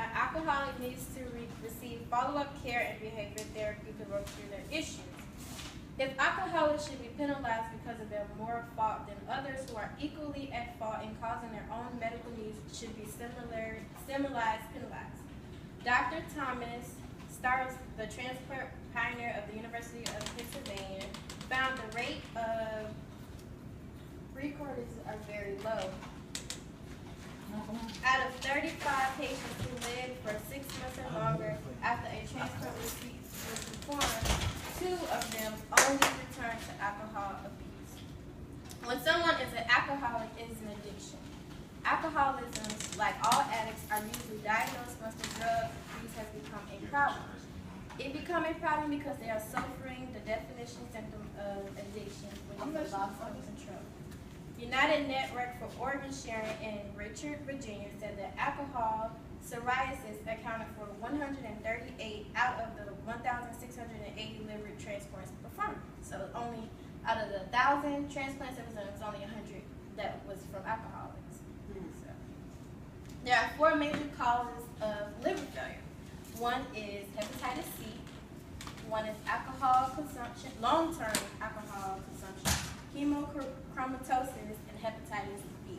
an alcoholic needs to receive follow-up care and behavior therapy to work through their issues. If alcoholics should be penalized because of their moral fault, then others who are equally at fault in causing their own medical needs should be similarly penalized. Dr. Thomas Starrs, the transplant pioneer of the University of Pennsylvania, found the rate of recordings are very low. Out of 35 patients who lived for 6 months or longer after a transplant was performed, 2 of them only returned to alcohol abuse. When someone is an alcoholic, it is an addiction. Alcoholism, like all addicts, are usually diagnosed once the drug use has become a problem. It becomes a problem because they are suffering the definition symptom of addiction, which is a loss of control. United Network for Organ Sharing in Richmond, Virginia said that alcohol psoriasis accounted for 138 out of the 1,680 liver transplants performed. So only out of the 1,000 transplants, it was only 100 that was from alcoholics. So, there are 4 major causes of liver failure. One is hepatitis C. One is alcohol consumption, long-term alcohol consumption, hemochromatosis, and hepatitis B.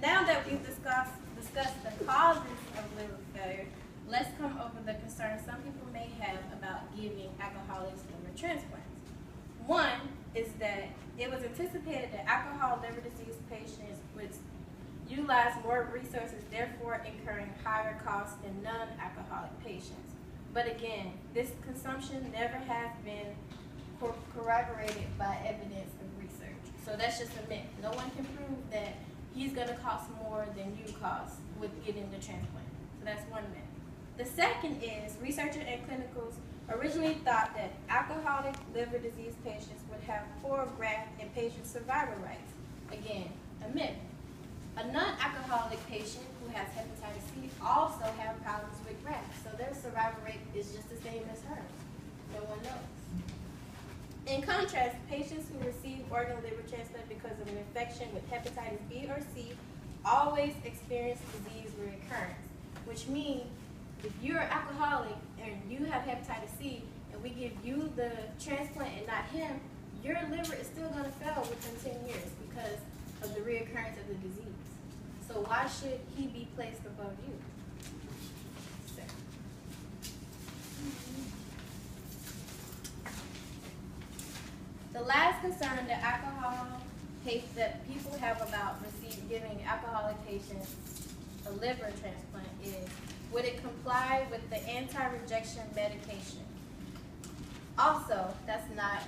Now that we've discussed the causes of liver failure, let's come over the concerns some people may have about giving alcoholics liver transplants. One is that it was anticipated that alcohol liver disease patients would utilize more resources, therefore incurring higher costs than non-alcoholic patients. But again, this consumption never has been corroborated by evidence of research. So that's just a myth. No one can prove that he's going to cost more than you cost with getting the transplant. So that's one myth. The second is researchers and clinicals originally thought that alcoholic liver disease patients would have poor graft and patient survival rates. Again, a myth. A non-alcoholic patient who has hepatitis C also have problems with graft, so their survival rate is just the same as hers. No one knows. In contrast, patients who receive organ liver transplant because of an infection with hepatitis B or C always experience disease reoccurrence, which means if you're an alcoholic and you have hepatitis C and we give you the transplant and not him, your liver is still going to fail within 10 years because of the reoccurrence of the disease. So why should he be placed above you? So. The last concern that people have about giving alcoholic patients a liver transplant is, would it comply with the anti-rejection medication? Also, that's not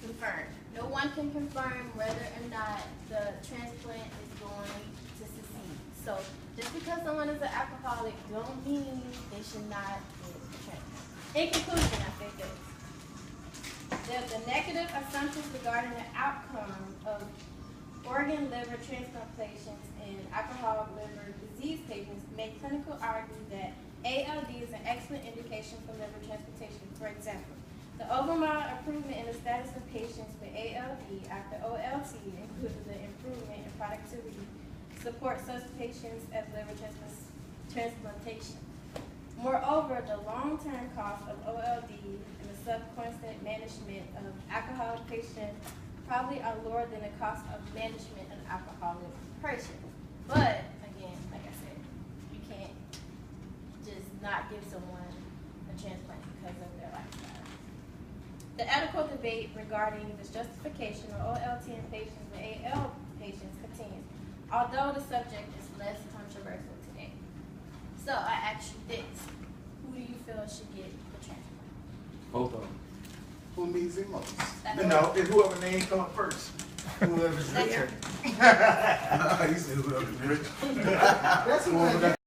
confirmed. No one can confirm whether or not the transplant is going to succeed. So just because someone is an alcoholic don't mean they should not get the transplant. In conclusion, I think there's the negative assumptions regarding the outcome of organ liver transplantations in alcoholic liver disease patients make clinical argue that ALD is an excellent indication for liver transplantation. For example, the overall improvement in the status of patients with ALD after OLT, including the improvement in productivity, supports such patients as liver transplantation. Moreover, the long-term cost of OLD and the subsequent management of alcoholic patients probably are lower than the cost of management of alcoholic patients. But again, like I said, you can't just not give someone a transplant because of their lifestyle. The ethical debate regarding the justification of OLT in patients with AL patients continues, although the subject is less controversial today. So I ask you this: who do you feel should get the transplant? Both of them. Who needs it most? No, it's whoever name come up first. Whoever's richer. You said whoever's rich. That's whoever got